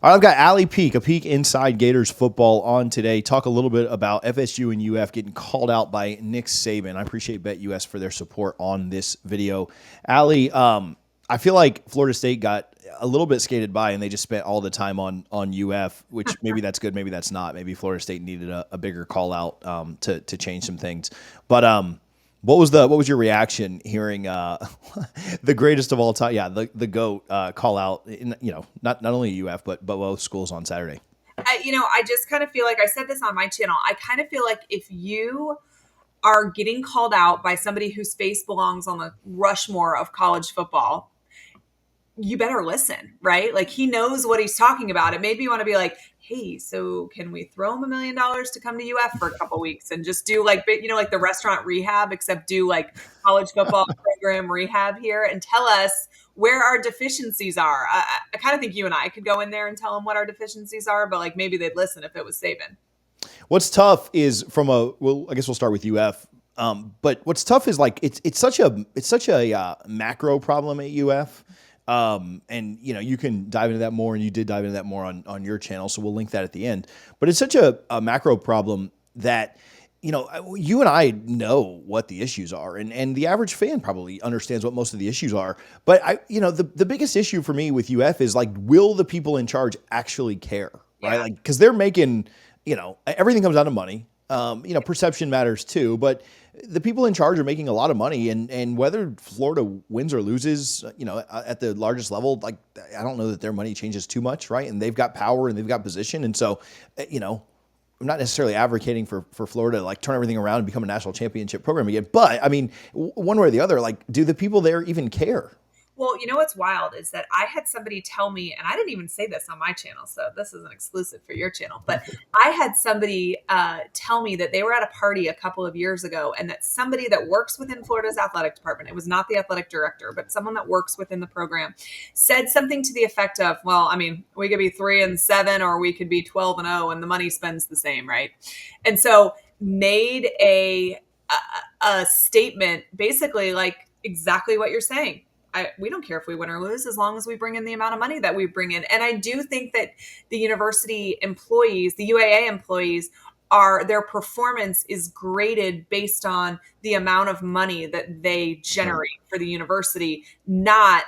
All right, I've got Allie Peak, a peek inside Gators football on today. Talk a little bit about FSU and UF getting called out by Nick Saban. I appreciate BetUS for their support on this video. Allie, I feel like Florida State got a little bit skated by, and they just spent all the time on UF, which maybe that's good, maybe that's not. Maybe Florida State needed a bigger call out to change some things. But what was your reaction hearing the greatest of all time? Yeah, the GOAT call out. Not only UF but both schools on Saturday. I just kind of feel like I said this on my channel. I kind of feel like if you are getting called out by somebody whose face belongs on the Rushmore of college football, you better listen, right? Like, he knows what he's talking about. It made me want to be like, hey, so can we throw him $1 million to come to UF for a couple weeks and just do like the restaurant rehab, except do like college football program rehab here, and tell us where our deficiencies are. I kind of think you and I could go in there and tell them what our deficiencies are, but like maybe they'd listen if it was Saban. What's tough is I guess we'll start with UF. But what's tough is like it's such a macro problem at UF. And you can dive into that more, and you did dive into that more on your channel. So we'll link that at the end, but it's such a macro problem that, you and I know what the issues are, and the average fan probably understands what most of the issues are. But the biggest issue for me with UF is like, will the people in charge actually care? Right. Yeah. Like, cause they're making, everything comes down to money. Perception matters too, but the people in charge are making a lot of money, and whether Florida wins or loses, at the largest level, like, I don't know that their money changes too much, right? And they've got power and they've got position, and so, I'm not necessarily advocating for Florida to like turn everything around and become a national championship program again, but I mean, one way or the other, like, do the people there even care? Well, you know what's wild is that I had somebody tell me, and I didn't even say this on my channel, so this is an exclusive for your channel, but I had somebody tell me that they were at a party a couple of years ago, and that somebody that works within Florida's athletic department, it was not the athletic director, but someone that works within the program, said something to the effect of, well, I mean, we could be 3-7 or we could be 12-0, and the money spends the same, right? And so made a statement basically like exactly what you're saying. We don't care if we win or lose as long as we bring in the amount of money that we bring in. And I do think that the university employees, the UAA employees, their performance is graded based on the amount of money that they generate for the university, not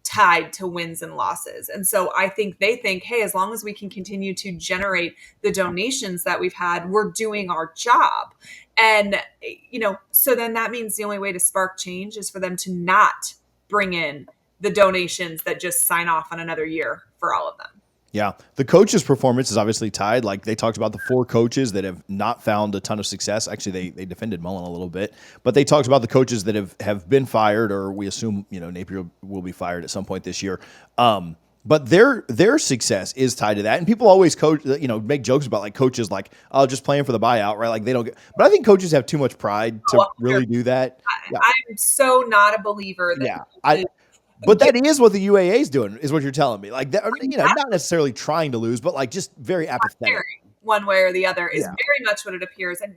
tied to wins and losses. And so I think they think, hey, as long as we can continue to generate the donations that we've had, we're doing our job. And, so then that means the only way to spark change is for them to not bring in the donations that just sign off on another year for all of them. Yeah. The coaches' performance is obviously tied. Like, they talked about the 4 coaches that have not found a ton of success. Actually, they defended Mullen a little bit, but they talked about the coaches that have been fired, or we assume, Napier will be fired at some point this year. But their success is tied to that. And people always make jokes about like coaches like, oh, just playing for the buyout, right? Like, they don't but I think coaches have too much pride to really do that. Yeah. I'm so not a believer that but that is what the UAA is doing, is what you're telling me. Like, not necessarily trying to lose, but like just very apathetic. One way or the other is very much what it appears. And,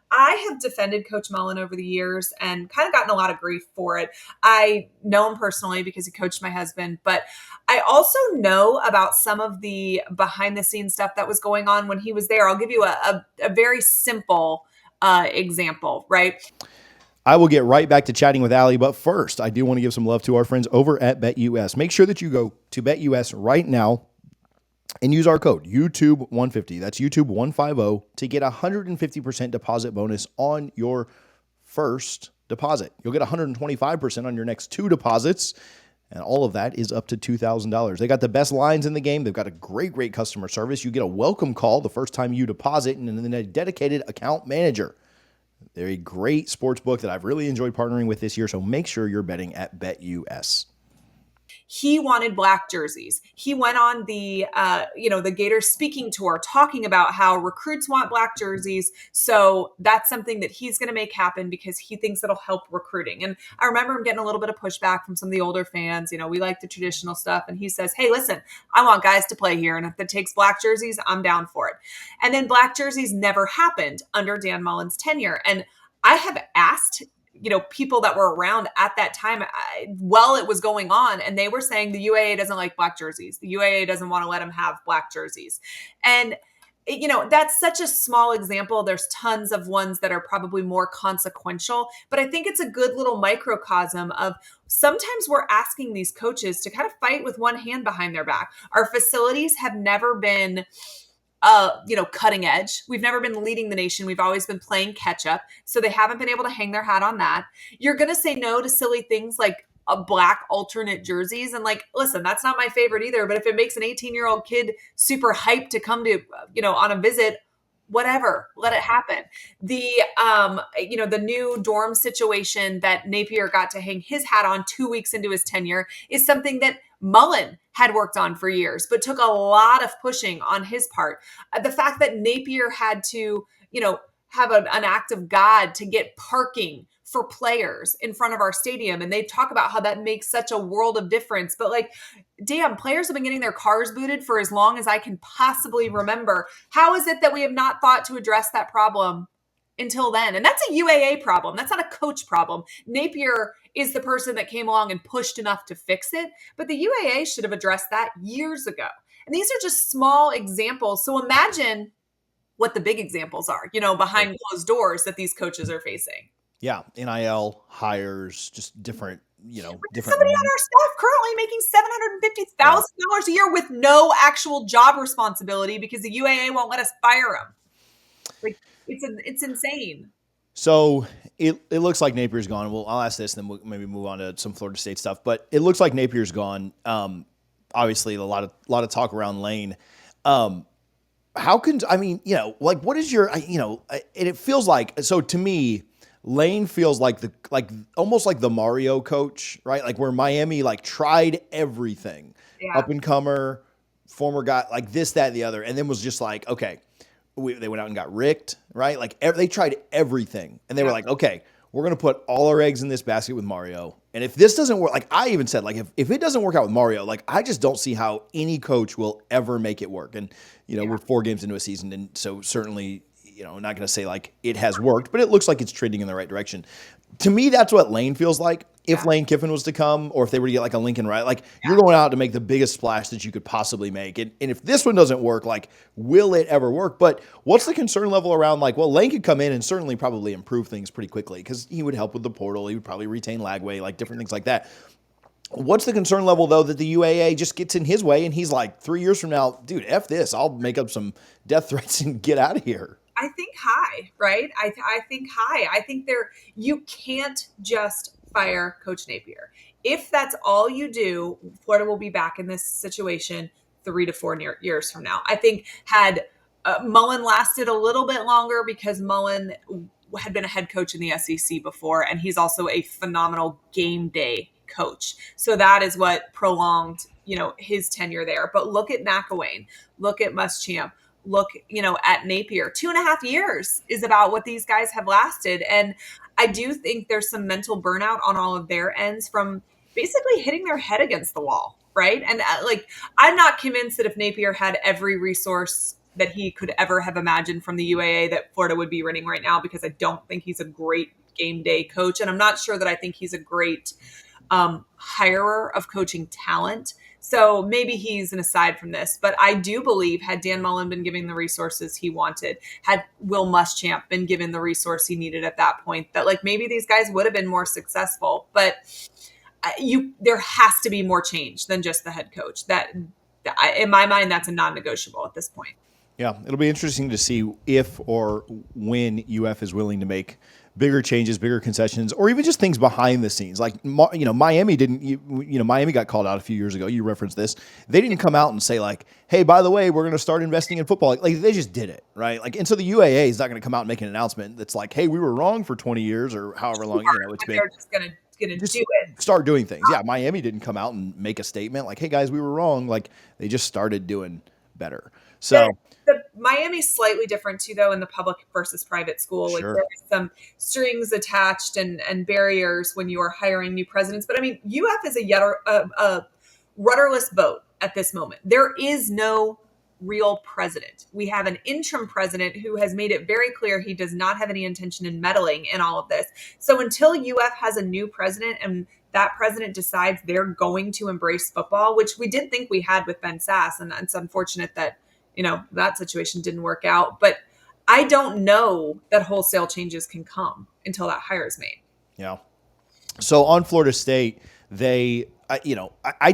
I have defended Coach Mullen over the years and kind of gotten a lot of grief for it. I know him personally because he coached my husband, but I also know about some of the behind the scenes stuff that was going on when he was there. I'll give you a very simple example, right? I will get right back to chatting with Allie, but first, I do want to give some love to our friends over at BetUS. Make sure that you go to BetUS right now and use our code YouTube150. That's YouTube150 to get a 150% deposit bonus on your first deposit. You'll get 125% on your next 2 deposits, and all of that is up to $2,000. They got the best lines in the game. They've got a great customer service. You get a welcome call the first time you deposit, and then a dedicated account manager. They're a great sports book that I've really enjoyed partnering with this year, so make sure you're betting at BetUS. He wanted black jerseys. He went on the Gators speaking tour talking about how recruits want black jerseys. So that's something that he's going to make happen because he thinks it'll help recruiting. And I remember him getting a little bit of pushback from some of the older fans. We like the traditional stuff. And he says, hey, listen, I want guys to play here. And if it takes black jerseys, I'm down for it. And then black jerseys never happened under Dan Mullen's tenure. And I have asked people that were around at that time while it was going on, and they were saying the UAA doesn't like black jerseys. The UAA doesn't want to let them have black jerseys. And that's such a small example. There's tons of ones that are probably more consequential, but I think it's a good little microcosm of sometimes we're asking these coaches to kind of fight with one hand behind their back. Our facilities have never been cutting edge. We've never been leading the nation. We've always been playing catch up. So they haven't been able to hang their hat on that. You're going to say no to silly things like a black alternate jerseys. And listen, that's not my favorite either. But if it makes an 18-year-old kid super hyped to come to, on a visit, whatever, let it happen. The new dorm situation that Napier got to hang his hat on 2 weeks into his tenure is something that Mullen had worked on for years, but took a lot of pushing on his part. The fact that Napier had to, have an act of God to get parking for players in front of our stadium. And they talk about how that makes such a world of difference. But damn, players have been getting their cars booted for as long as I can possibly remember. How is it that we have not thought to address that problem until then? And that's a UAA problem. That's not a coach problem. Napier is the person that came along and pushed enough to fix it. But the UAA should have addressed that years ago. And these are just small examples. So imagine what the big examples are, behind closed doors that these coaches are facing. Yeah, NIL hires, just different, different. Somebody on our staff currently making $750,000 a year with no actual job responsibility because the UAA won't let us fire him. It's insane. So it looks like Napier's gone. Well, I'll ask this, and then we'll maybe move on to some Florida State stuff. But it looks like Napier's gone. Obviously, a lot of talk around Lane. What is your, and it feels like, so to me, Lane feels like almost like the Mario coach, right? Like where Miami tried everything, up and comer, former guy, like this, that, and the other, and then was just like, okay, they went out and got ricked, right? They tried everything, and they were like, okay, we're gonna put all our eggs in this basket with Mario, and if this doesn't work, I even said, if it doesn't work out with Mario, I just don't see how any coach will ever make it work. And we're 4 games into a season, and so certainly, I'm not going to say it has worked, but it looks like it's trending in the right direction. To me, that's what Lane feels like. If Lane Kiffin was to come, or if they were to get a Lincoln Riley, you're going out to make the biggest splash that you could possibly make. And if this one doesn't work, will it ever work? But what's the concern level around Lane could come in and certainly probably improve things pretty quickly because he would help with the portal. He would probably retain Lagway, different things like that. What's the concern level, though, that the UAA just gets in his way and he's 3 years from now, dude, F this, I'll make up some death threats and get out of here? I think high, right? I think high. I think you can't just fire Coach Napier. If that's all you do, Florida will be back in this situation 3 to 4 years from now. I think had Mullen lasted a little bit longer because Mullen had been a head coach in the SEC before, and he's also a phenomenal game day coach. So that is what prolonged, his tenure there. But look at McElwain, look at Muschamp, look, at Napier. 2.5 years is about what these guys have lasted. And I do think there's some mental burnout on all of their ends from basically hitting their head against the wall, right? And I'm not convinced that if Napier had every resource that he could ever have imagined from the UAA that Florida would be winning right now, because I don't think he's a great game day coach. And I'm not sure that I think he's a great hirer of coaching talent. So maybe he's an aside from this, but I do believe had Dan Mullen been given the resources he wanted, had Will Muschamp been given the resource he needed at that point, that maybe these guys would have been more successful. But there has to be more change than just the head coach. That in my mind, that's a non-negotiable at this point. Yeah, it'll be interesting to see if or when UF is willing to make bigger changes, bigger concessions, or even just things behind the scenes. Miami didn't. Miami got called out a few years ago. You referenced this. They didn't come out and say "Hey, by the way, we're going to start investing in football." They just did it, right? And so the UAA is not going to come out and make an announcement that's "Hey, we were wrong for 20 years or however long it's been." They're just going to do it. Start doing things. Yeah, Miami didn't come out and make a statement "Hey, guys, we were wrong." They just started doing better. So. The Miami's slightly different too, though, in the public versus private school. Sure. There are some strings attached and barriers when you are hiring new presidents. But UF is a rudderless boat at this moment. There is no real president. We have an interim president who has made it very clear he does not have any intention in meddling in all of this. So until UF has a new president and that president decides they're going to embrace football, which we did think we had with Ben Sass, and it's unfortunate that, that situation didn't work out. But I don't know that wholesale changes can come until that hire is made. Yeah. So on Florida State, I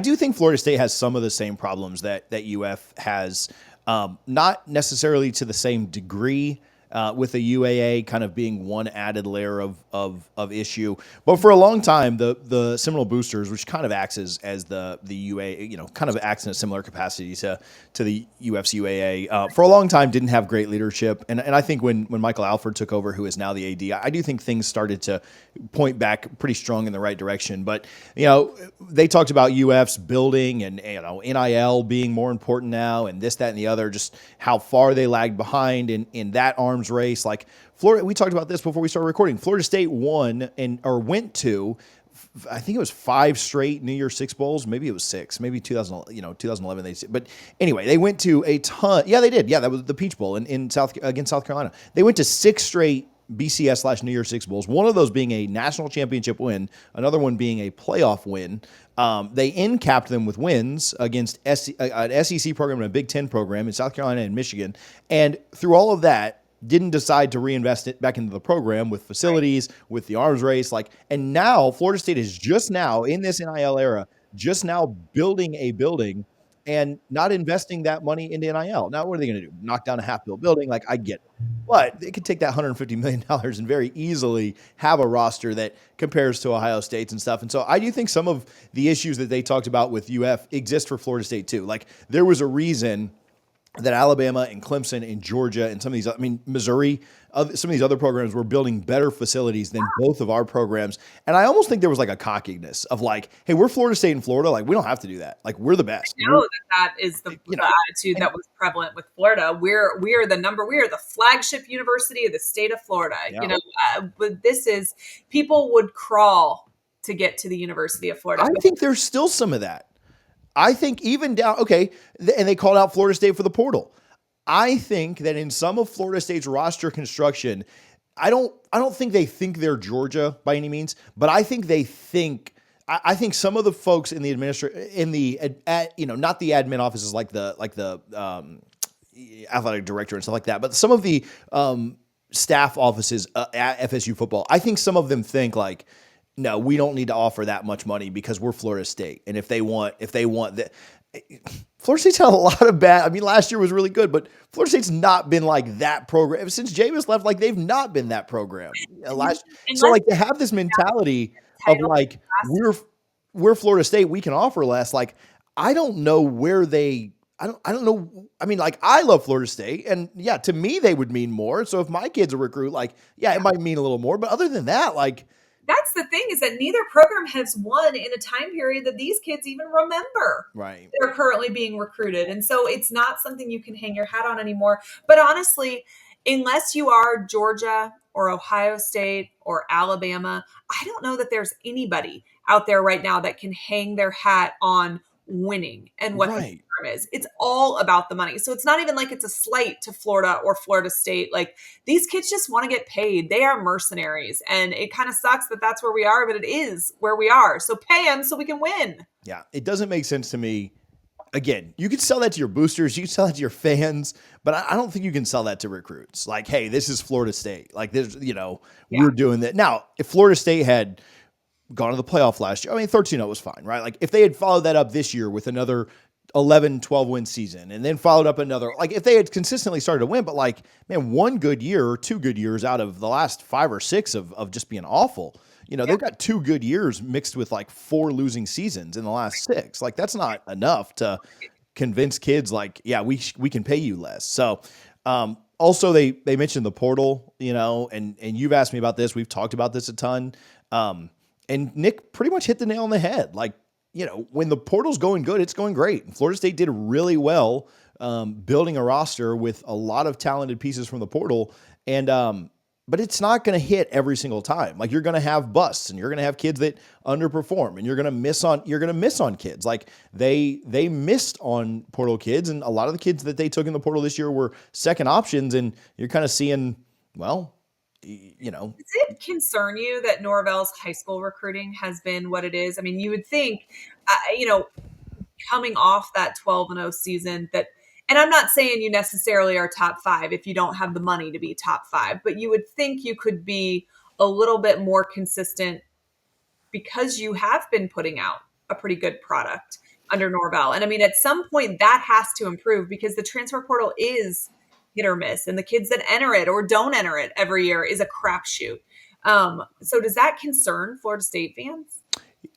do think Florida State has some of the same problems that UF has, not necessarily to the same degree, with the UAA kind of being one added layer of issue. But for a long time, the Seminole Boosters, which kind of acts as the UAA, kind of acts in a similar capacity to the UF's UAA, for a long time didn't have great leadership. And I think when Michael Alford took over, who is now the AD, I do think things started to point back pretty strong in the right direction. But, they talked about UF's building and, NIL being more important now and this, that, and the other, just how far they lagged behind in that arms race. Like Florida, we talked about this before we started recording. Florida State went to, I think it was 5 straight New Year's Six Bowls. Maybe it was 6, maybe 2011. But anyway, they went to a ton. Yeah, they did. Yeah, that was the Peach Bowl against South Carolina. They went to 6 straight BCS/New Year's Six Bowls, one of those being a national championship win, another one being a playoff win. They end-capped them with wins against an SEC program and a Big Ten program in South Carolina and Michigan. And through all of that, didn't decide to reinvest it back into the program with facilities, with the arms race. And now Florida State is just now in this NIL era, just now building a building and not investing that money into NIL. Now, what are they going to do? Knock down a half-built building? I get it. But they could take that $150 million and very easily have a roster that compares to Ohio State's and stuff. And so I do think some of the issues that they talked about with UF exist for Florida State too. There was a reason that Alabama and Clemson and Georgia and some of these, Missouri, some of these other programs were building better facilities than both of our programs. And I almost think there was a cockiness of hey, we're Florida State and Florida. We don't have to do that. We're the best. I know that is the attitude that was prevalent with Florida. We are the flagship university of the state of Florida. Yeah. But people would crawl to get to the University of Florida. I think there's still some of that. I think even down, and they called out Florida State for the portal. I think that in some of Florida State's roster construction, I don't think they think they're Georgia by any means, but I think I think some of the folks in the not the admin offices like the athletic director and stuff like that, but some of the staff offices at FSU football, I think some of them think no, we don't need to offer that much money because we're Florida State. And if they want that, Florida State's had a lot of bad. Last year was really good, but Florida State's not been that program since Jameis left. They've not been that program. To have this mentality of we're Florida State, we can offer less. I don't know where they. I don't know. I love Florida State, and yeah, to me they would mean more. So if my kid's a recruit, it might mean a little more. But other than that, that's the thing, is that neither program has won in a time period that these kids even remember. Right. They're currently being recruited. And so it's not something you can hang your hat on anymore. But honestly, unless you are Georgia or Ohio State or Alabama, I don't know that there's anybody out there right now that can hang their hat on winning and what the term is. It's all about the money. So it's not even it's a slight to Florida or Florida State. These kids just want to get paid. They are mercenaries, and it kind of sucks that that's where we are, but it is where we are. So pay them so we can win. Yeah, it doesn't make sense to me. Again, you could sell that to your boosters, you can sell that to your fans, but I don't think you can sell that to recruits. Hey, this is Florida State. This, we're doing that. Now, if Florida State had gone to the playoff last year, 13-0 was fine, right? If they had followed that up this year with another 11, 12 win season and then followed up another, if they had consistently started to win, but one good year or 2 good years out of the last 5 or 6 of just being awful, they've got 2 good years mixed with 4 losing seasons in the last 6. That's not enough to convince kids we can pay you less. So, also they mentioned the portal, and you've asked me about this. We've talked about this a ton. And Nick pretty much hit the nail on the head. When the portal's going good, it's going great. And Florida State did really well building a roster with a lot of talented pieces from the portal. And but it's not going to hit every single time. Like you're going to have busts and you're going to have kids that underperform and you're going to miss on kids. Like they missed on portal kids, and a lot of the kids that they took in the portal this year were second options, and you're kind of seeing, well, Does it concern you that Norvell's high school recruiting has been what it is? I mean, you would think, coming off that 12-0 season that, and I'm not saying you necessarily are top 5 if you don't have the money to be top 5, but you would think you could be a little bit more consistent because you have been putting out a pretty good product under Norvell. And I mean, at some point that has to improve because the transfer portal is hit or miss, and the kids that enter it or don't enter it every year is a crapshoot. So does that concern Florida State fans?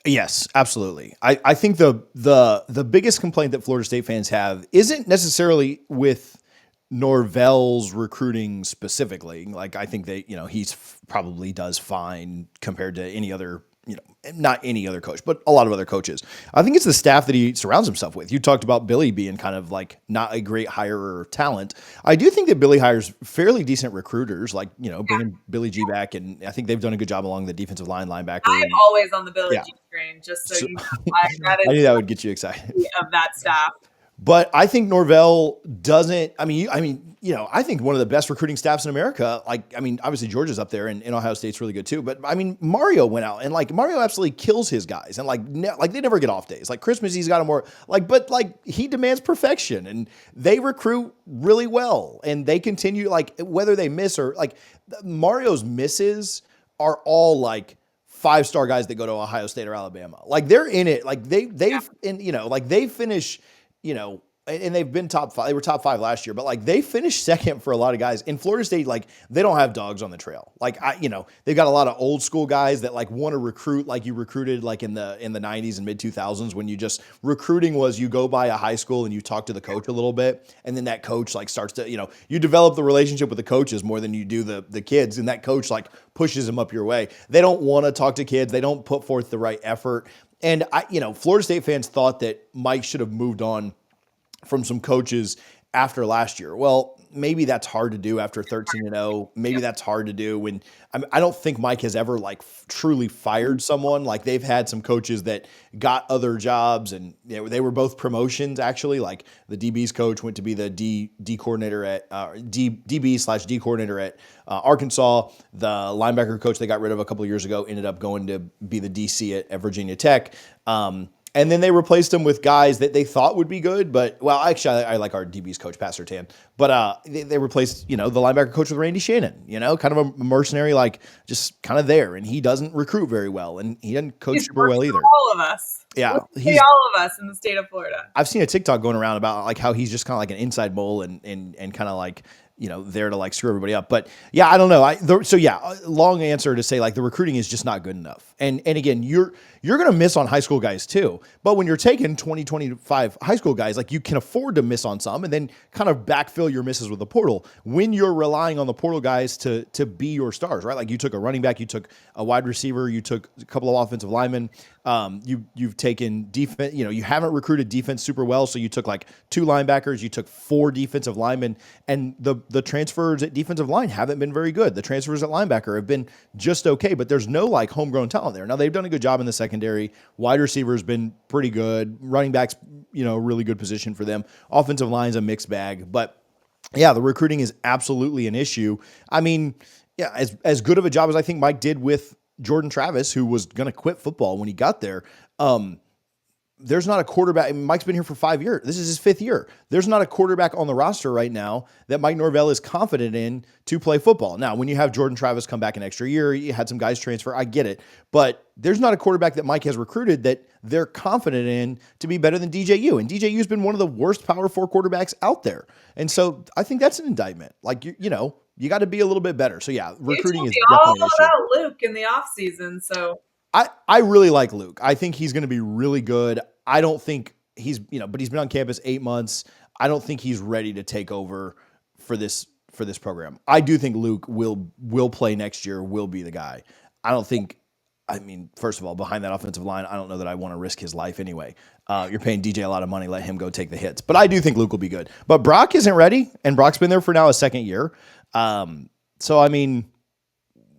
Yes, absolutely. I think the biggest complaint that Florida State fans have isn't necessarily with Norvell's recruiting specifically. Like I think that, he's probably does fine compared to any other, not any other coach, but a lot of other coaches. I think it's the staff that he surrounds himself with. You talked about Billy being kind of like not a great hirer of talent. I do think that Billy hires fairly decent recruiters, like, bringing Billy G back. And I think they've done a good job along the defensive line, linebacker. I'm always on the Billy G train, just so you know. I knew that would get you excited. Of that staff. But I think Norvell doesn't. I think one of the best recruiting staffs in America. Obviously Georgia's up there, and Ohio State's really good too. But Mario went out, and Mario absolutely kills his guys, and they never get off days. Like Christmas, he's got a more but he demands perfection, and they recruit really well, and they continue whether they miss or Mario's misses are all 5-star guys that go to Ohio State or Alabama. They're in it. They finish. And they've been top 5. They were top 5 last year, but they finished second for a lot of guys. In Florida State, they don't have dogs on the trail. They've got a lot of old school guys that want to recruit like you recruited in the 90s and mid 2000s, when you just recruiting was you go by a high school and you talk to the coach a little bit, and then that coach starts to you develop the relationship with the coaches more than you do the kids, and that coach pushes them up your way. They don't want to talk to kids. They don't put forth the right effort. And Florida State fans thought that Mike should have moved on from some coaches after last year. Well, maybe that's hard to do after 13-0. Maybe that's hard to do when I don't think Mike has ever truly fired someone. They've had some coaches that got other jobs, and they were both promotions actually. The DB's coach went to be the D coordinator at DB/D coordinator at Arkansas. The linebacker coach they got rid of a couple of years ago ended up going to be the DC at Virginia Tech. And then they replaced him with guys that they thought would be good, but actually I like our DB's coach, Pat Surtain. But they replaced, the linebacker coach with Randy Shannon, kind of a mercenary, just kind of there. And he doesn't recruit very well, and he doesn't coach super well either. All of us. Yeah. All of us in the state of Florida. I've seen a TikTok going around about how he's just kind of like an inside mole and kind of there to screw everybody up. But yeah, I don't know. Long answer to say the recruiting is just not good enough. And again, you're going to miss on high school guys too. But when you're taking 25 high school guys, you can afford to miss on some and then kind of backfill your misses with the portal when you're relying on the portal guys to be your stars, right? You took a running back, you took a wide receiver, you took a couple of offensive linemen. You've taken defense, you haven't recruited defense super well. So you took 2 linebackers, you took 4 defensive linemen, and the transfers at defensive line haven't been very good. The transfers at linebacker have been just okay, but there's no homegrown talent there. Now they've done a good job in the secondary. Wide receiver's been pretty good. Running backs, really good position for them. Offensive line's a mixed bag, but yeah, the recruiting is absolutely an issue. As good of a job as I think Mike did with Jordan Travis, who was going to quit football when he got there. There's not a quarterback. Mike's been here for 5 years. This is his 5th year. There's not a quarterback on the roster right now that Mike Norvell is confident in to play football. Now, when you have Jordan Travis come back an extra year, you had some guys transfer. I get it. But there's not a quarterback that Mike has recruited that they're confident in to be better than DJU. And DJU's been one of the worst Power 4 quarterbacks out there. And so I think that's an indictment. You got to be a little bit better. So yeah, recruiting is definitely an issue. All about Luke in the offseason. So I really like Luke. I think he's going to be really good. I don't think he's, but he's been on campus 8 months. I don't think he's ready to take over for this program. I do think Luke will play next year, will be the guy. I don't think, first of all, behind that offensive line, I don't know that I want to risk his life anyway. You're paying DJ a lot of money, let him go take the hits. But I do think Luke will be good. But Brock isn't ready, and Brock's been there for now a second year.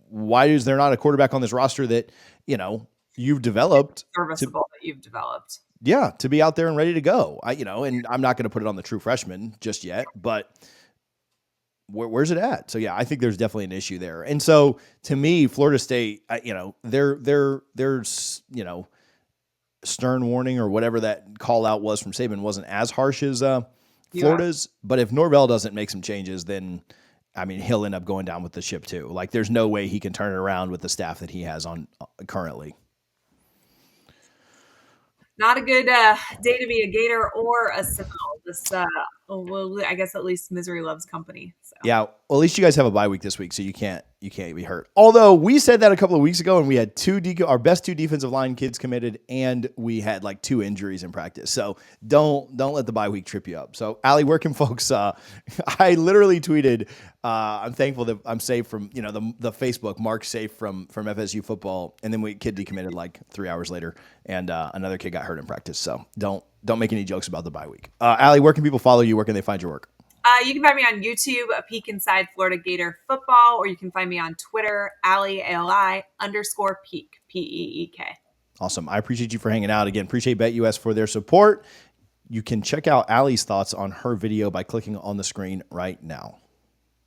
why is there not a quarterback on this roster that, you've developed Serviceable that you've developed. Yeah, to be out there and ready to go. And I'm not going to put it on the true freshman just yet, but where's it at? So yeah, I think there's definitely an issue there. And so to me, Florida State, there's stern warning or whatever that call out was from Saban wasn't as harsh as Florida's. But if Norvell doesn't make some changes, then he'll end up going down with the ship too. Like there's no way he can turn it around with the staff that he has on currently. Not a good day to be a Gator or a Seminole. This, I guess at least misery loves company. So. Yeah, well, at least you guys have a bye week this week, so you can't be hurt. Although we said that a couple of weeks ago, and we had our best two defensive line kids committed, and we had like 2 injuries in practice. So don't let the bye week trip you up. So Allie, where can folks? I literally tweeted, I'm thankful that I'm safe from the Facebook. Mark's safe from FSU football, and then kid decommitted like 3 hours later, and another kid got hurt in practice. So don't make any jokes about the bye week. Allie, where can people follow you? Where can they find your work? You can find me on YouTube, a peek inside Florida Gator football, or you can find me on Twitter, Allie, ALI_peek, PEEK. Awesome. I appreciate you for hanging out. Again, appreciate BetUS for their support. You can check out Allie's thoughts on her video by clicking on the screen right now.